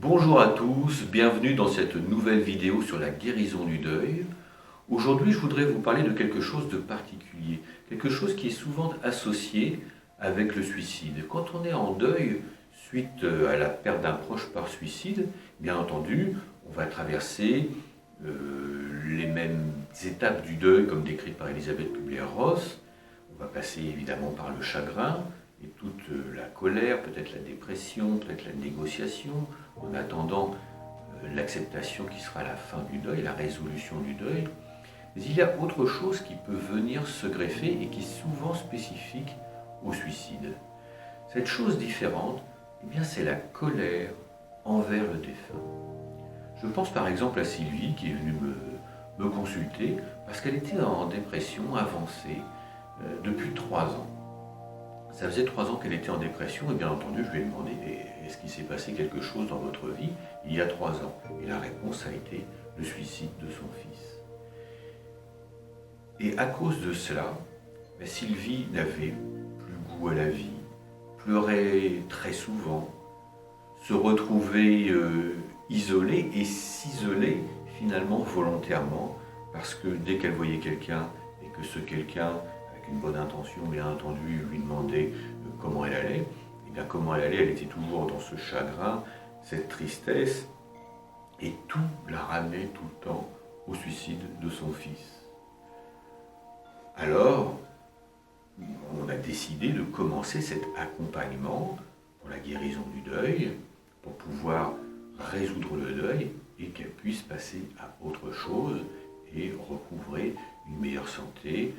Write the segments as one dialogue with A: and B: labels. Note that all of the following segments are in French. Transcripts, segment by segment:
A: Bonjour à tous, bienvenue dans cette nouvelle vidéo sur la guérison du deuil. Aujourd'hui, je voudrais vous parler de quelque chose de particulier, quelque chose qui est souvent associé avec le suicide. Quand on est en deuil suite à la perte d'un proche par suicide, bien entendu, on va traverser les mêmes étapes du deuil comme décrites par Elisabeth Kubler-Ross. On va passer évidemment par le chagrin et toute la colère, peut-être la dépression, peut-être la négociation, en attendant l'acceptation qui sera la fin du deuil, la résolution du deuil. Mais il y a autre chose qui peut venir se greffer et qui est souvent spécifique au suicide. Cette chose différente, eh bien, c'est la colère envers le défunt. Je pense par exemple à Sylvie qui est venue me consulter parce qu'elle était en dépression avancée depuis 3 ans. Ça faisait 3 ans qu'elle était en dépression et bien entendu je lui ai demandé est-ce qu'il s'est passé quelque chose dans votre vie il y a 3 ans? Et la réponse a été le suicide de son fils. Et à cause de cela, Sylvie n'avait plus goût à la vie, pleurait très souvent, se retrouvait isolée et s'isolait finalement volontairement parce que dès qu'elle voyait quelqu'un et que ce quelqu'un une bonne intention, bien entendu, lui demandait comment elle allait. Et bien comment elle allait, elle était toujours dans ce chagrin, cette tristesse, et tout la ramenait tout le temps au suicide de son fils. Alors, on a décidé de commencer cet accompagnement pour la guérison du deuil, pour pouvoir résoudre le deuil et qu'elle puisse passer à autre chose et recouvrer une meilleure santé,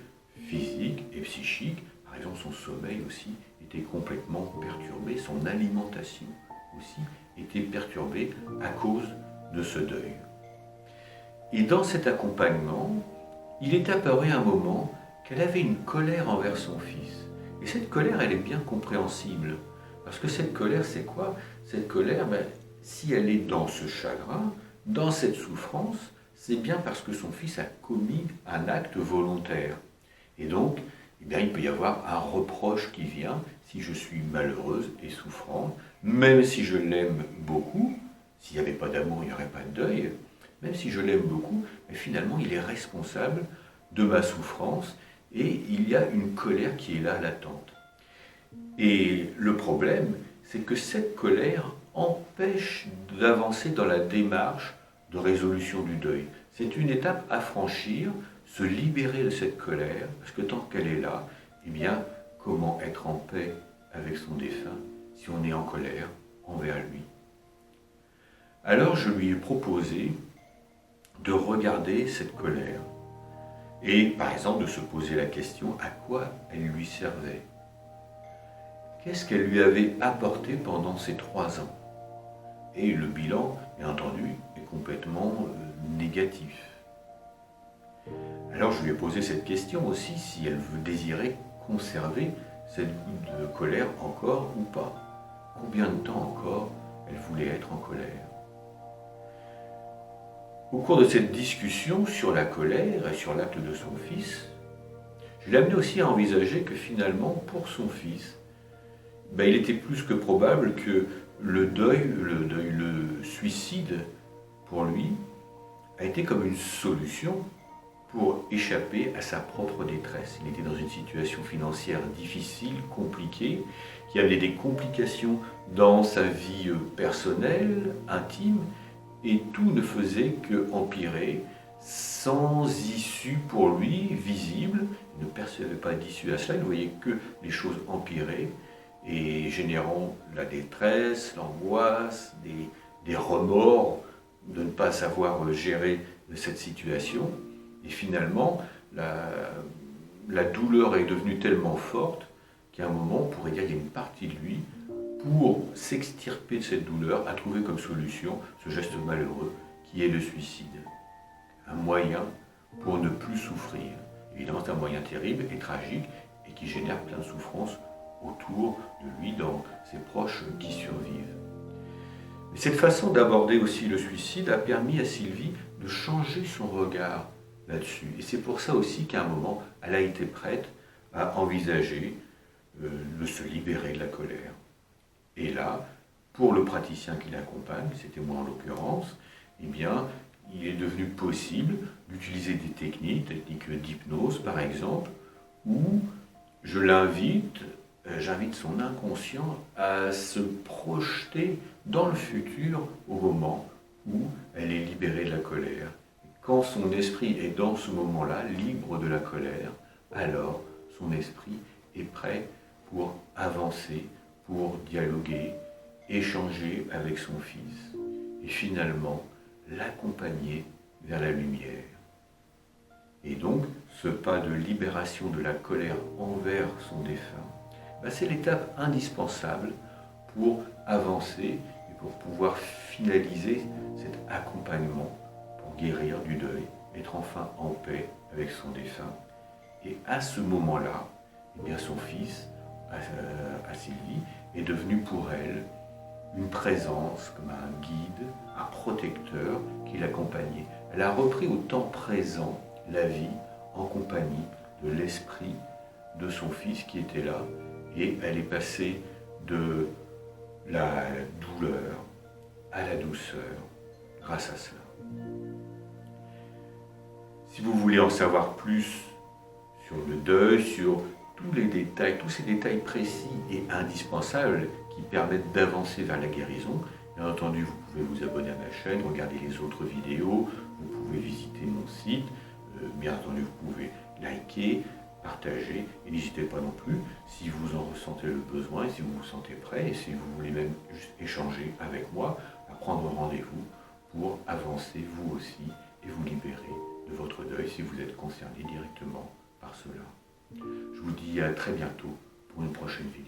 A: physique et psychique. Par exemple, son sommeil aussi était complètement perturbé, son alimentation aussi était perturbée à cause de ce deuil. Et dans cet accompagnement, il est apparu un moment qu'elle avait une colère envers son fils. Et cette colère, elle est bien compréhensible. Parce que cette colère, c'est quoi? Cette colère, si elle est dans ce chagrin, dans cette souffrance, c'est bien parce que son fils a commis un acte volontaire. Et donc, il peut y avoir un reproche qui vient si je suis malheureuse et souffrante, même si je l'aime beaucoup, s'il n'y avait pas d'amour, il n'y aurait pas de deuil, même si je l'aime beaucoup, mais finalement il est responsable de ma souffrance et il y a une colère qui est là latente. Et le problème, c'est que cette colère empêche d'avancer dans la démarche de résolution du deuil. C'est une étape à franchir, se libérer de cette colère, parce que tant qu'elle est là, eh bien, comment être en paix avec son défunt si on est en colère envers lui? Alors je lui ai proposé de regarder cette colère et par exemple de se poser la question à quoi elle lui servait. Qu'est-ce qu'elle lui avait apporté pendant ces 3 ans? Et le bilan, bien entendu, est complètement négatif. Alors je lui ai posé cette question aussi, si elle désirait conserver cette goutte de colère encore ou pas. Combien de temps encore elle voulait être en colère? Au cours de cette discussion sur la colère et sur l'acte de son fils, je l'ai amené aussi à envisager que finalement, pour son fils, il était plus que probable que le suicide, pour lui, a été comme une solution pour échapper à sa propre détresse. Il était dans une situation financière difficile, compliquée, qui avait des complications dans sa vie personnelle, intime, et tout ne faisait qu'empirer, sans issue pour lui visible. Il ne percevait pas d'issue à cela, il ne voyait que les choses empiraient, et générant la détresse, l'angoisse, des remords de ne pas savoir gérer cette situation. Et finalement, la douleur est devenue tellement forte qu'à un moment, on pourrait dire qu'il y a une partie de lui, pour s'extirper de cette douleur, a trouvé comme solution ce geste malheureux qui est le suicide. Un moyen pour ne plus souffrir. Évidemment, c'est un moyen terrible et tragique et qui génère plein de souffrances autour de lui, dans ses proches qui survivent. Mais cette façon d'aborder aussi le suicide a permis à Sylvie de changer son regard là-dessus. Et c'est pour ça aussi qu'à un moment, elle a été prête à envisager de se libérer de la colère. Et là, pour le praticien qui l'accompagne, c'était moi en l'occurrence, eh bien, il est devenu possible d'utiliser des techniques d'hypnose par exemple, où je l'invite, j'invite son inconscient à se projeter dans le futur au moment où elle est libérée de la colère. Quand son esprit est dans ce moment-là, libre de la colère, alors son esprit est prêt pour avancer, pour dialoguer, échanger avec son fils et finalement l'accompagner vers la lumière. Et donc, ce pas de libération de la colère envers son défunt, c'est l'étape indispensable pour avancer et pour pouvoir finaliser cet accompagnement, pour guérir du deuil, être enfin en paix avec son défunt. Et à ce moment-là, eh bien son fils, à Sylvie, est devenu pour elle une présence, comme un guide, un protecteur qui l'accompagnait. Elle a repris au temps présent la vie en compagnie de l'esprit de son fils qui était là, et elle est passée de la douleur à la douceur grâce à cela. Si vous voulez en savoir plus sur le deuil, sur tous les détails, tous ces détails précis et indispensables qui permettent d'avancer vers la guérison, bien entendu, vous pouvez vous abonner à ma chaîne, regarder les autres vidéos, vous pouvez visiter mon site, bien entendu, vous pouvez liker, partager, et n'hésitez pas non plus, si vous en ressentez le besoin, si vous vous sentez prêt, et si vous voulez même juste échanger avec moi, à prendre rendez-vous pour avancer vous aussi et vous libérer de votre deuil si vous êtes concerné directement par cela. Je vous dis à très bientôt pour une prochaine vidéo.